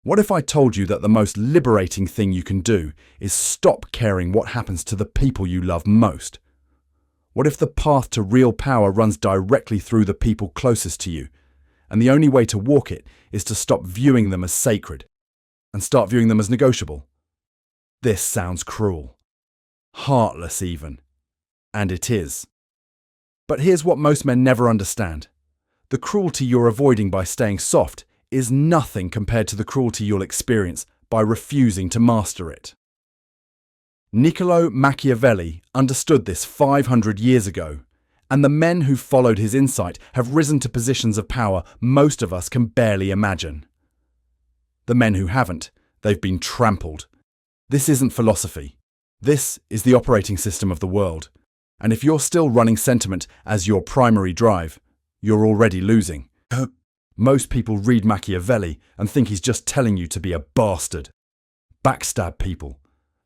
What if I told you that the most liberating thing you can do is stop caring what happens to the people you love most? What if the path to real power runs directly through the people closest to you, and the only way to walk it is to stop viewing them as sacred and start viewing them as negotiable? This sounds cruel, heartless even, and it is. But here's what most men never understand. The cruelty you're avoiding by staying soft is nothing compared to the cruelty you'll experience by refusing to master it. Niccolo Machiavelli understood this 500 years ago, and the men who followed his insight have risen to positions of power most of us can barely imagine. The men who haven't, they've been trampled. This isn't philosophy. This is the operating system of the world. And if you're still running sentiment as your primary drive, you're already losing. Most people read Machiavelli and think he's just telling you to be a bastard. Backstab people.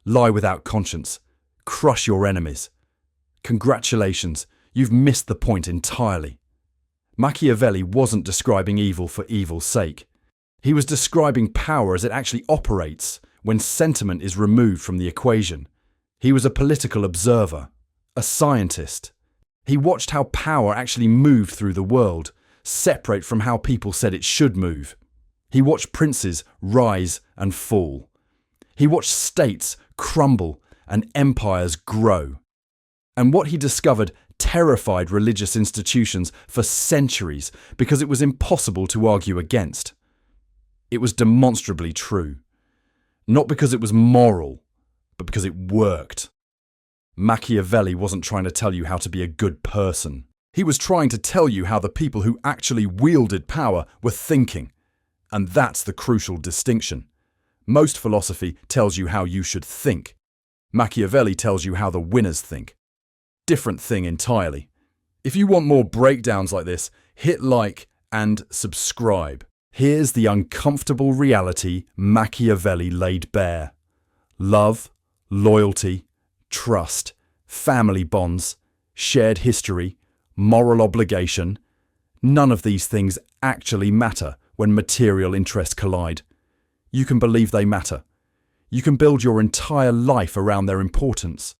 Lie without conscience. Crush your enemies. Congratulations, you've missed the point entirely. Machiavelli wasn't describing evil for evil's sake. He was describing power as it actually operates when sentiment is removed from the equation. He was a political observer, a scientist. He watched how power actually moved through the world, separate from how people said it should move. He watched princes rise and fall. He watched states crumble and empires grow. And what he discovered terrified religious institutions for centuries because it was impossible to argue against. It was demonstrably true. Not because it was moral, but because it worked. Machiavelli wasn't trying to tell you how to be a good person. He was trying to tell you how the people who actually wielded power were thinking. And that's the crucial distinction. Most philosophy tells you how you should think. Machiavelli tells you how the winners think. Different thing entirely. If you want more breakdowns like this, hit like and subscribe. Here's the uncomfortable reality Machiavelli laid bare. Love, loyalty, trust, family bonds, shared history, moral obligation. None of these things actually matter when material interests collide. You can believe they matter. You can build your entire life around their importance.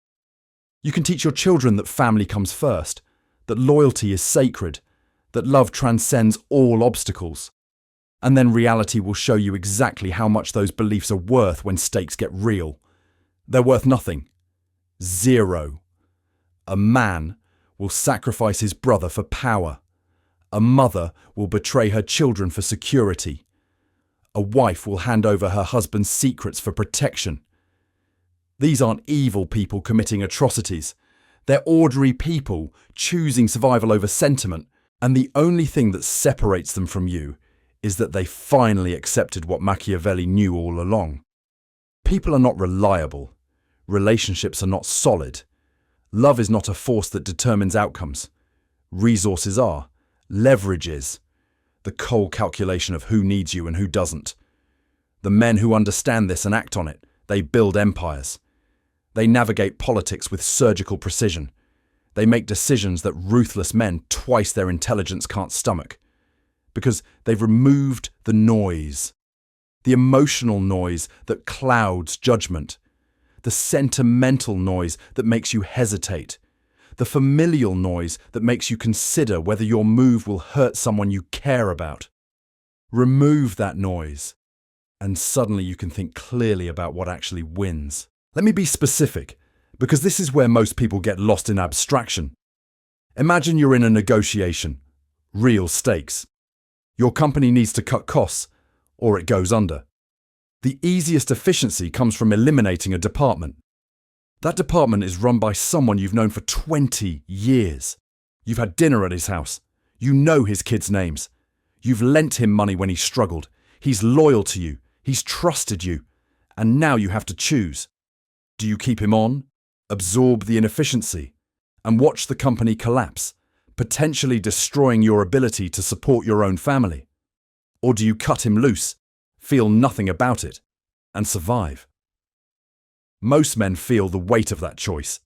You can teach your children that family comes first, that loyalty is sacred, that love transcends all obstacles. And then reality will show you exactly how much those beliefs are worth when stakes get real. They're worth nothing. Zero. A man will sacrifice his brother for power. A mother will betray her children for security. A wife will hand over her husband's secrets for protection. These aren't evil people committing atrocities. They're ordinary people choosing survival over sentiment, and the only thing that separates them from you is that they finally accepted what Machiavelli knew all along. People are not reliable. Relationships are not solid. Love is not a force that determines outcomes. Resources are. Leverage is. The cold calculation of who needs you and who doesn't. The men who understand this and act on it, they build empires. They navigate politics with surgical precision. They make decisions that ruthless men twice their intelligence can't stomach. Because they've removed the noise. The emotional noise that clouds judgment. The sentimental noise that makes you hesitate. The familial noise that makes you consider whether your move will hurt someone you care about. Remove that noise, and suddenly you can think clearly about what actually wins. Let me be specific, because this is where most people get lost in abstraction. Imagine you're in a negotiation. Real stakes. Your company needs to cut costs, or it goes under. The easiest efficiency comes from eliminating a department. That department is run by someone you've known for 20 years. You've had dinner at his house. You know his kids' names. You've lent him money when he struggled. He's loyal to you. He's trusted you. And now you have to choose. Do you keep him on, absorb the inefficiency, and watch the company collapse, potentially destroying your ability to support your own family? Or do you cut him loose, feel nothing about it, and survive? Most men feel the weight of that choice.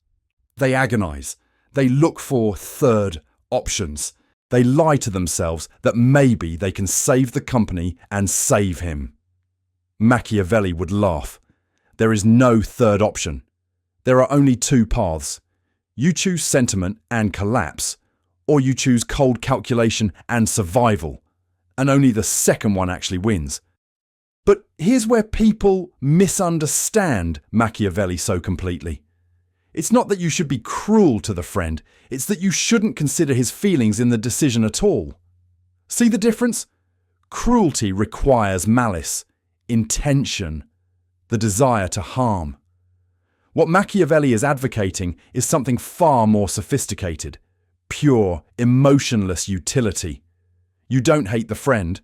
They agonize. They look for third options. They lie to themselves that maybe they can save the company and save him. Machiavelli would laugh. There is no third option. There are only two paths. You choose sentiment and collapse, or you choose cold calculation and survival, and only the second one actually wins. But here's where people misunderstand Machiavelli so completely. It's not that you should be cruel to the friend, it's that you shouldn't consider his feelings in the decision at all. See the difference? Cruelty requires malice, intention, the desire to harm. What Machiavelli is advocating is something far more sophisticated, pure, emotionless utility. You don't hate the friend,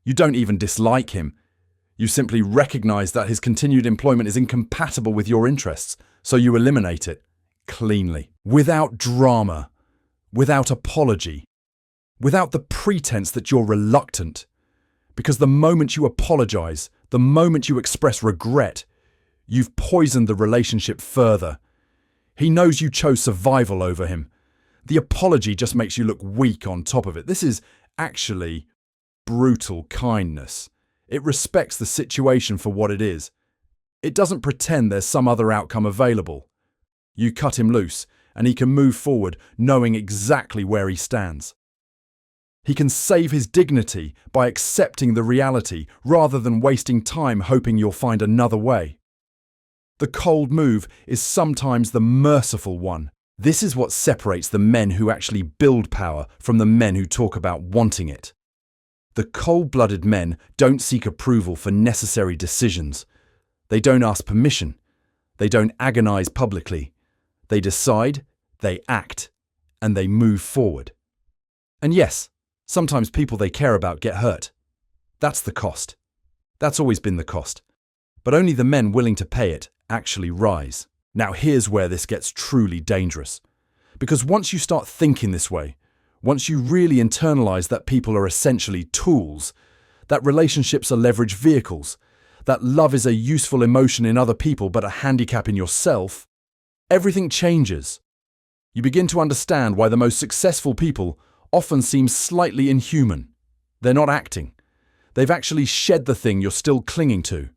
you don't even dislike him. You simply recognize that his continued employment is incompatible with your interests, so you eliminate it cleanly, without drama, without apology, without the pretense that you're reluctant. Because the moment you apologize, the moment you express regret, you've poisoned the relationship further. He knows you chose survival over him. The apology just makes you look weak on top of it. This is actually brutal kindness. It respects the situation for what it is. It doesn't pretend there's some other outcome available. You cut him loose, and he can move forward knowing exactly where he stands. He can save his dignity by accepting the reality rather than wasting time hoping you'll find another way. The cold move is sometimes the merciful one. This is what separates the men who actually build power from the men who talk about wanting it. The cold-blooded men don't seek approval for necessary decisions. They don't ask permission. They don't agonize publicly. They decide, they act, and they move forward. And yes, sometimes people they care about get hurt. That's the cost. That's always been the cost. But only the men willing to pay it actually rise. Now here's where this gets truly dangerous. Because once you start thinking this way, once you really internalize that people are essentially tools, that relationships are leveraged vehicles, that love is a useful emotion in other people but a handicap in yourself, everything changes. You begin to understand why the most successful people often seem slightly inhuman. They're not acting. They've actually shed the thing you're still clinging to.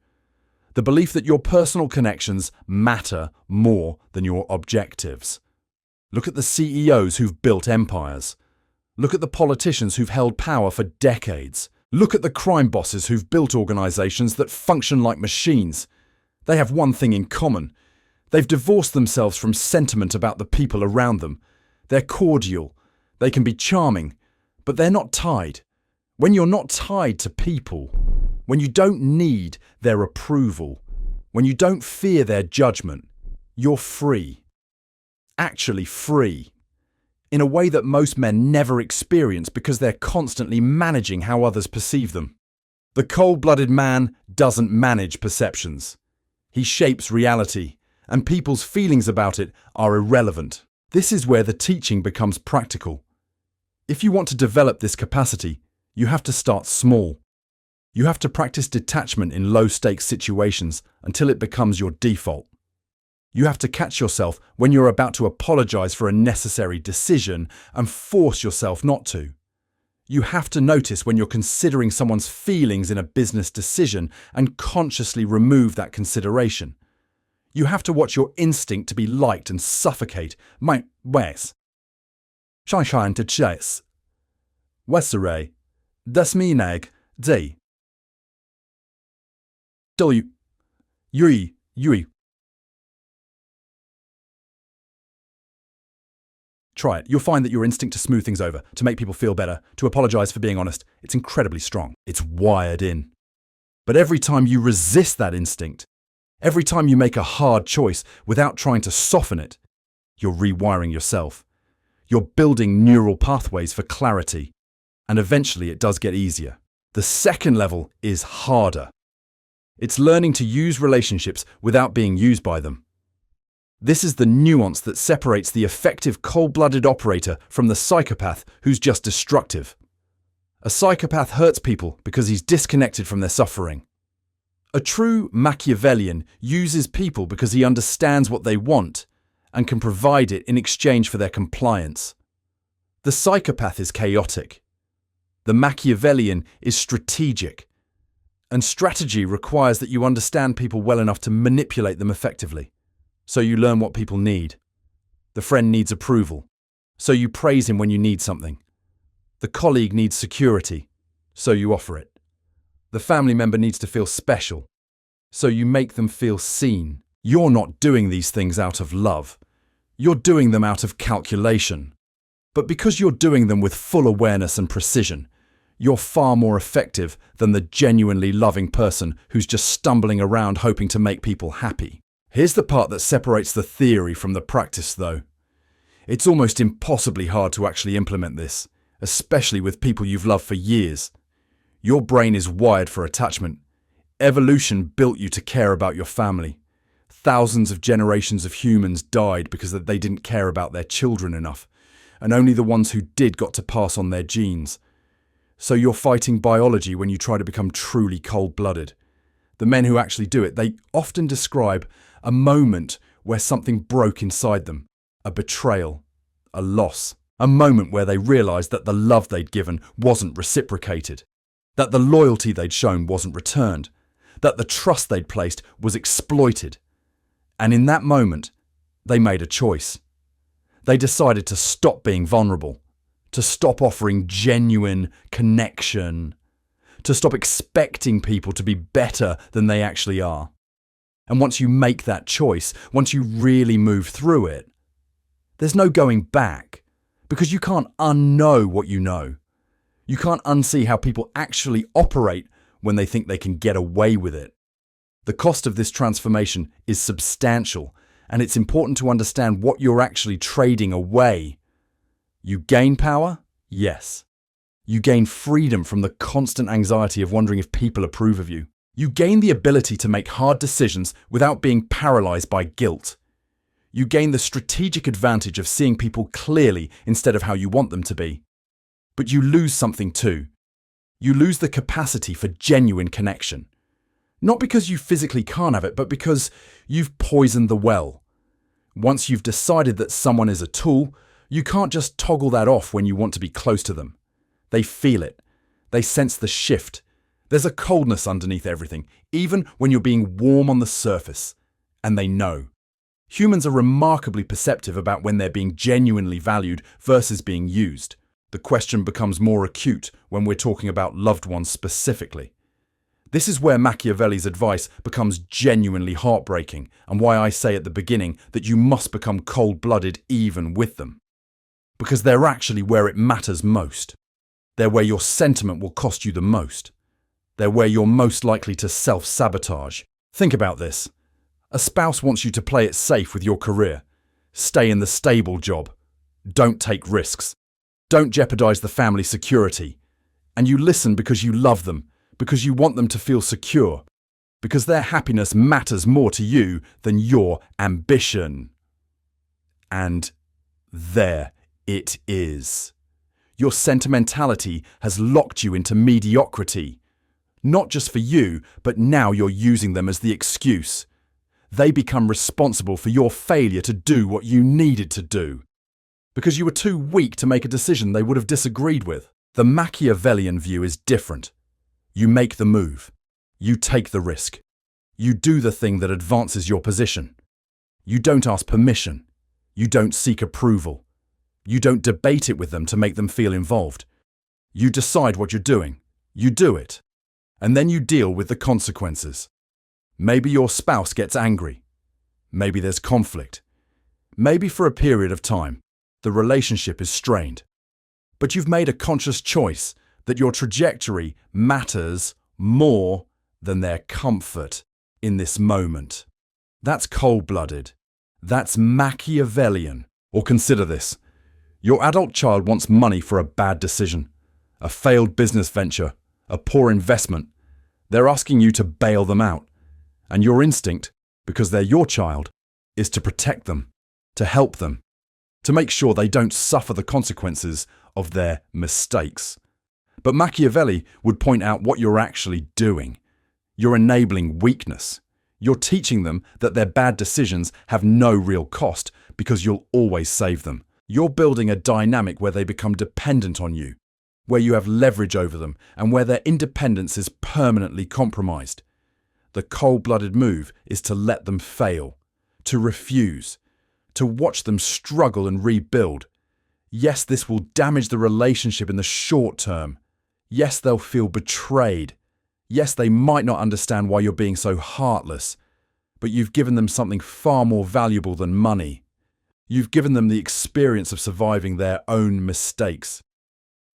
The belief that your personal connections matter more than your objectives. Look at the CEOs who've built empires. Look at the politicians who've held power for decades. Look at the crime bosses who've built organizations that function like machines. They have one thing in common. They've divorced themselves from sentiment about the people around them. They're cordial. They can be charming, but they're not tied. When you're not tied to people, when you don't need their approval, when you don't fear their judgment, you're free. Actually free. In a way that most men never experience because they're constantly managing how others perceive them. The cold-blooded man doesn't manage perceptions. He shapes reality, and people's feelings about it are irrelevant. This is where the teaching becomes practical. If you want to develop this capacity, you have to start small. You have to practice detachment in low-stakes situations until it becomes your default. You have to catch yourself when you're about to apologize for a necessary decision and force yourself not to. You have to notice when you're considering someone's feelings in a business decision and consciously remove that consideration. You have to watch your instinct to be liked and suffocate. Scheint to chase. Wessere. Desmineg. D. W. Yui. Try it. You'll find that your instinct to smooth things over, to make people feel better, to apologize for being honest, it's incredibly strong. It's wired in. But every time you resist that instinct, every time you make a hard choice without trying to soften it, you're rewiring yourself. You're building neural pathways for clarity. And eventually it does get easier. The second level is harder. It's learning to use relationships without being used by them. This is the nuance that separates the effective cold-blooded operator from the psychopath who's just destructive. A psychopath hurts people because he's disconnected from their suffering. A true Machiavellian uses people because he understands what they want and can provide it in exchange for their compliance. The psychopath is chaotic. The Machiavellian is strategic. And strategy requires that you understand people well enough to manipulate them effectively. So you learn what people need. The friend needs approval, so you praise him when you need something. The colleague needs security, so you offer it. The family member needs to feel special, so you make them feel seen. You're not doing these things out of love. You're doing them out of calculation. But because you're doing them with full awareness and precision, you're far more effective than the genuinely loving person who's just stumbling around hoping to make people happy. Here's the part that separates the theory from the practice, though. It's almost impossibly hard to actually implement this, especially with people you've loved for years. Your brain is wired for attachment. Evolution built you to care about your family. Thousands of generations of humans died because they didn't care about their children enough, and only the ones who did got to pass on their genes. So you're fighting biology when you try to become truly cold-blooded. The men who actually do it, they often describe a moment where something broke inside them, a betrayal, a loss, a moment where they realised that the love they'd given wasn't reciprocated, that the loyalty they'd shown wasn't returned, that the trust they'd placed was exploited. And in that moment, they made a choice. They decided to stop being vulnerable, to stop offering genuine connection, to stop expecting people to be better than they actually are. And once you make that choice, once you really move through it, there's no going back, because you can't unknow what you know. You can't unsee how people actually operate when they think they can get away with it. The cost of this transformation is substantial, and it's important to understand what you're actually trading away. You gain power? Yes. You gain freedom from the constant anxiety of wondering if people approve of you. You gain the ability to make hard decisions without being paralyzed by guilt. You gain the strategic advantage of seeing people clearly instead of how you want them to be. But you lose something too. You lose the capacity for genuine connection. Not because you physically can't have it, but because you've poisoned the well. Once you've decided that someone is a tool, you can't just toggle that off when you want to be close to them. They feel it. They sense the shift. There's a coldness underneath everything, even when you're being warm on the surface. And they know. Humans are remarkably perceptive about when they're being genuinely valued versus being used. The question becomes more acute when we're talking about loved ones specifically. This is where Machiavelli's advice becomes genuinely heartbreaking, and why I say at the beginning that you must become cold-blooded even with them. Because they're actually where it matters most. They're where your sentiment will cost you the most. They're where you're most likely to self-sabotage. Think about this. A spouse wants you to play it safe with your career. Stay in the stable job. Don't take risks. Don't jeopardize the family security. And you listen because you love them, because you want them to feel secure, because their happiness matters more to you than your ambition. And there it is. Your sentimentality has locked you into mediocrity. Not just for you, but now you're using them as the excuse. They become responsible for your failure to do what you needed to do, because you were too weak to make a decision they would have disagreed with. The Machiavellian view is different. You make the move. You take the risk. You do the thing that advances your position. You don't ask permission. You don't seek approval. You don't debate it with them to make them feel involved. You decide what you're doing. You do it. And then you deal with the consequences. Maybe your spouse gets angry. Maybe there's conflict. Maybe for a period of time, the relationship is strained. But you've made a conscious choice that your trajectory matters more than their comfort in this moment. That's cold-blooded. That's Machiavellian. Or consider this. Your adult child wants money for a bad decision, a failed business venture, a poor investment. They're asking you to bail them out. And your instinct, because they're your child, is to protect them, to help them, to make sure they don't suffer the consequences of their mistakes. But Machiavelli would point out what you're actually doing. You're enabling weakness. You're teaching them that their bad decisions have no real cost because you'll always save them. You're building a dynamic where they become dependent on you. where you have leverage over them, and where their independence is permanently compromised. The cold-blooded move is to let them fail, to refuse, to watch them struggle and rebuild. Yes, this will damage the relationship in the short term. Yes, they'll feel betrayed. Yes, they might not understand why you're being so heartless, but you've given them something far more valuable than money. You've given them the experience of surviving their own mistakes.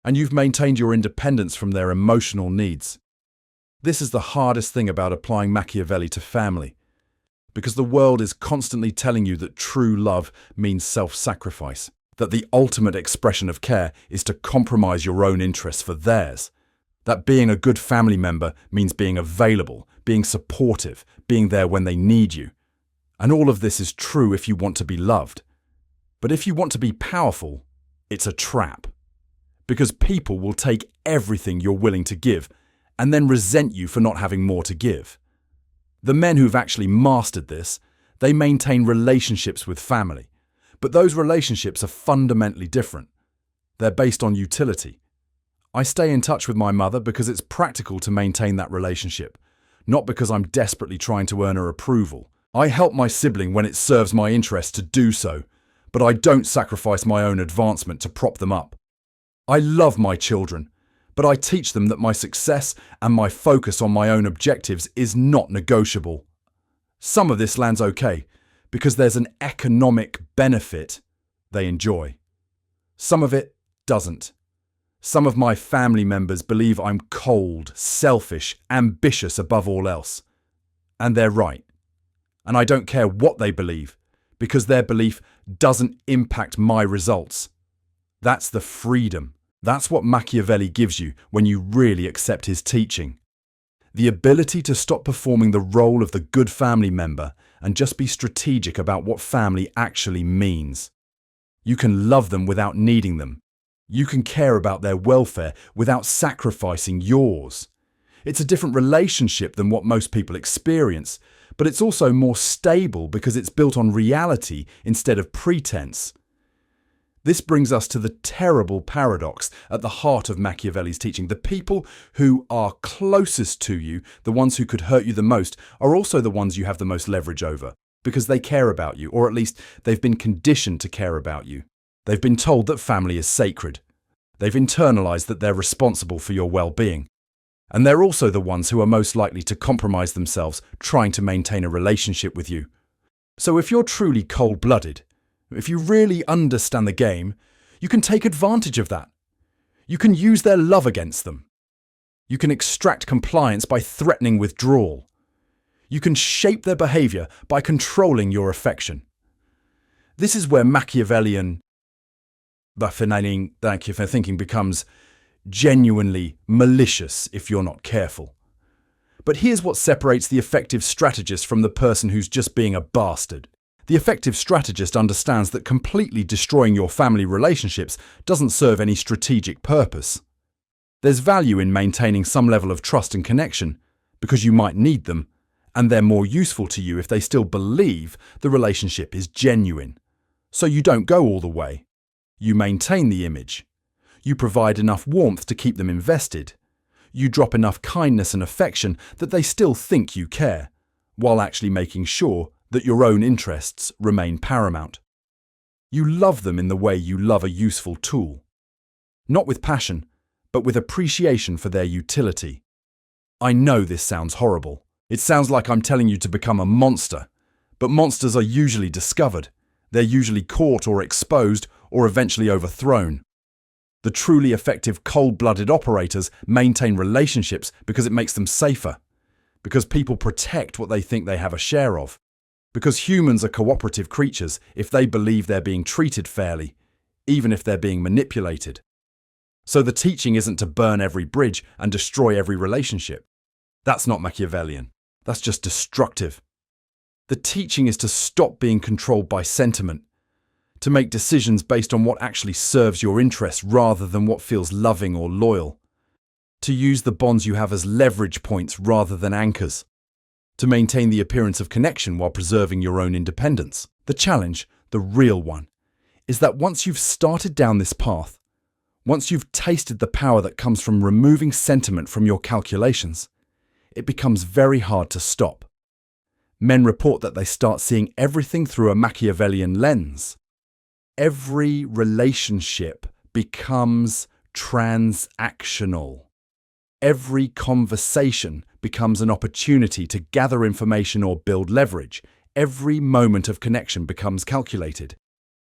And you've maintained your independence from their emotional needs. This is the hardest thing about applying Machiavelli to family, because the world is constantly telling you that true love means self-sacrifice, that the ultimate expression of care is to compromise your own interests for theirs, that being a good family member means being available, being supportive, being there when they need you. And all of this is true if you want to be loved. But if you want to be powerful, it's a trap. Because people will take everything you're willing to give and then resent you for not having more to give. The men who've actually mastered this, they maintain relationships with family. But those relationships are fundamentally different. They're based on utility. I stay in touch with my mother because it's practical to maintain that relationship, not because I'm desperately trying to earn her approval. I help my sibling when it serves my interest to do so, but I don't sacrifice my own advancement to prop them up. I love my children, but I teach them that my success and my focus on my own objectives is not negotiable. Some of this lands okay, because there's an economic benefit they enjoy. Some of it doesn't. Some of my family members believe I'm cold, selfish, ambitious above all else. And they're right. And I don't care what they believe, because their belief doesn't impact my results. That's the freedom. That's what Machiavelli gives you when you really accept his teaching. The ability to stop performing the role of the good family member and just be strategic about what family actually means. You can love them without needing them. You can care about their welfare without sacrificing yours. It's a different relationship than what most people experience, but it's also more stable because it's built on reality instead of pretense. This brings us to the terrible paradox at the heart of Machiavelli's teaching. The people who are closest to you, the ones who could hurt you the most, are also the ones you have the most leverage over, because they care about you, or at least they've been conditioned to care about you. They've been told that family is sacred. They've internalized that they're responsible for your well-being. And they're also the ones who are most likely to compromise themselves trying to maintain a relationship with you. So if you're truly cold-blooded, if you really understand the game, you can take advantage of that. You can use their love against them. You can extract compliance by threatening withdrawal. You can shape their behavior by controlling your affection. This is where Machiavellian thinking becomes genuinely malicious if you're not careful. But here's what separates the effective strategist from the person who's just being a bastard. The effective strategist understands that completely destroying your family relationships doesn't serve any strategic purpose. There's value in maintaining some level of trust and connection, because you might need them, and they're more useful to you if they still believe the relationship is genuine. So you don't go all the way. You maintain the image. You provide enough warmth to keep them invested. You drop enough kindness and affection that they still think you care, while actually making sure that your own interests remain paramount. You love them in the way you love a useful tool. Not with passion, but with appreciation for their utility. I know this sounds horrible. It sounds like I'm telling you to become a monster, but monsters are usually discovered. They're usually caught or exposed or eventually overthrown. The truly effective cold-blooded operators maintain relationships because it makes them safer, because people protect what they think they have a share of, because humans are cooperative creatures if they believe they're being treated fairly, even if they're being manipulated. So the teaching isn't to burn every bridge and destroy every relationship. That's not Machiavellian. That's just destructive. The teaching is to stop being controlled by sentiment, to make decisions based on what actually serves your interests rather than what feels loving or loyal, to use the bonds you have as leverage points rather than anchors, to maintain the appearance of connection while preserving your own independence. The challenge, the real one, is that once you've started down this path, Once you've tasted the power that comes from removing sentiment from your calculations, it becomes very hard to stop. Men report that they start seeing everything through a Machiavellian lens. Every relationship becomes transactional. Every conversation becomes an opportunity to gather information or build leverage. Every moment of connection becomes calculated.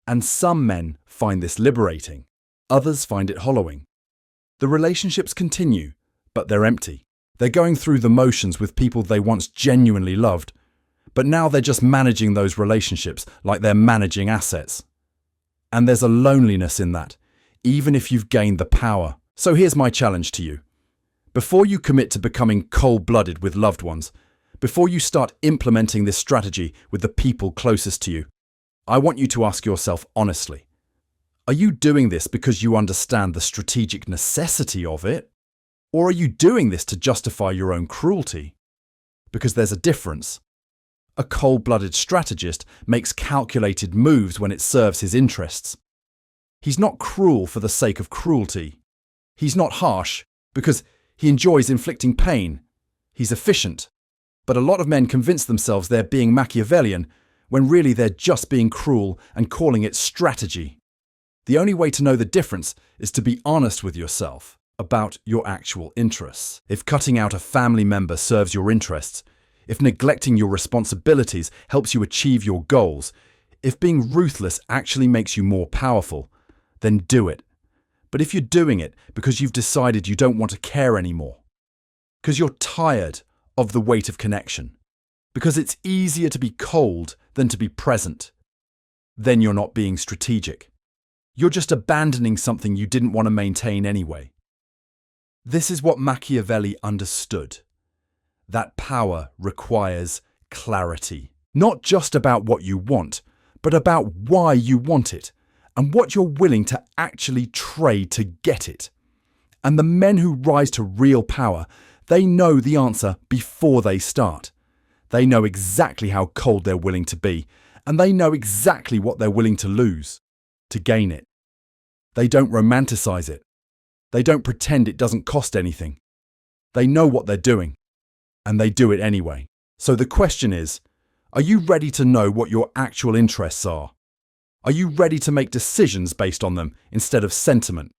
And some men find this liberating. Others find it hollowing. The relationships continue, but they're empty. They're going through the motions with people they once genuinely loved, but now they're just managing those relationships like they're managing assets. And there's a loneliness in that, even if you've gained the power. So here's my challenge to you. Before you commit to becoming cold-blooded with loved ones, before you start implementing this strategy with the people closest to you, I want you to ask yourself honestly, are you doing this because you understand the strategic necessity of it? Or are you doing this to justify your own cruelty? Because there's a difference. A cold-blooded strategist makes calculated moves when it serves his interests. He's not cruel for the sake of cruelty. He's not harsh because he enjoys inflicting pain. He's efficient. But a lot of men convince themselves they're being Machiavellian when really they're just being cruel and calling it strategy. The only way to know the difference is to be honest with yourself about your actual interests. If cutting out a family member serves your interests, if neglecting your responsibilities helps you achieve your goals, if being ruthless actually makes you more powerful, then do it. But if you're doing it because you've decided you don't want to care anymore, because you're tired of the weight of connection, because it's easier to be cold than to be present, then you're not being strategic. You're just abandoning something you didn't want to maintain anyway. This is what Machiavelli understood. That power requires clarity. Not just about what you want, but about why you want it and what you're willing to actually trade to get it. And the men who rise to real power, they know the answer before they start. They know exactly how cold they're willing to be, and they know exactly what they're willing to lose to gain it. They don't romanticize it. They don't pretend it doesn't cost anything. They know what they're doing, and they do it anyway. So the question is, are you ready to know what your actual interests are? Are you ready to make decisions based on them instead of sentiment?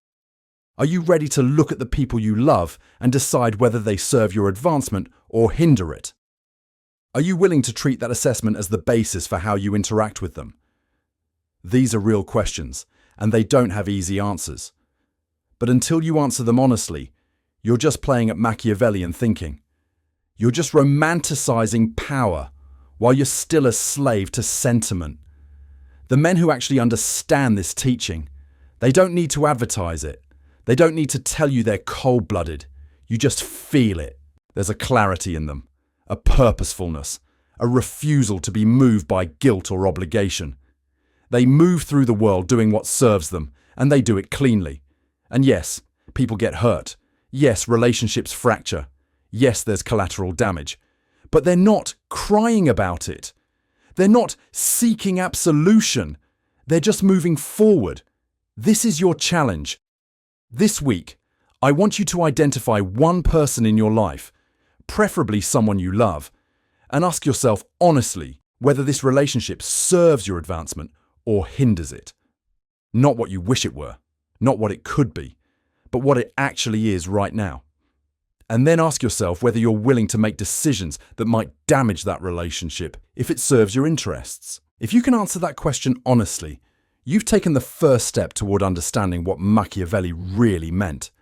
Are you ready to look at the people you love and decide whether they serve your advancement or hinder it? Are you willing to treat that assessment as the basis for how you interact with them? These are real questions, and they don't have easy answers. But until you answer them honestly, you're just playing at Machiavellian thinking. You're just romanticizing power while you're still a slave to sentiment. The men who actually understand this teaching, they don't need to advertise it. They don't need to tell you they're cold-blooded. You just feel it. There's a clarity in them, a purposefulness, a refusal to be moved by guilt or obligation. They move through the world doing what serves them, and they do it cleanly. And yes, people get hurt. Yes, relationships fracture. Yes, there's collateral damage. But they're not crying about it. They're not seeking absolution. They're just moving forward. This is your challenge. This week, I want you to identify one person in your life, preferably someone you love, and ask yourself honestly whether this relationship serves your advancement or hinders it. Not what you wish it were, not what it could be, but what it actually is right now. And then ask yourself whether you're willing to make decisions that might damage that relationship if it serves your interests. If you can answer that question honestly, you've taken the first step toward understanding what Machiavelli really meant.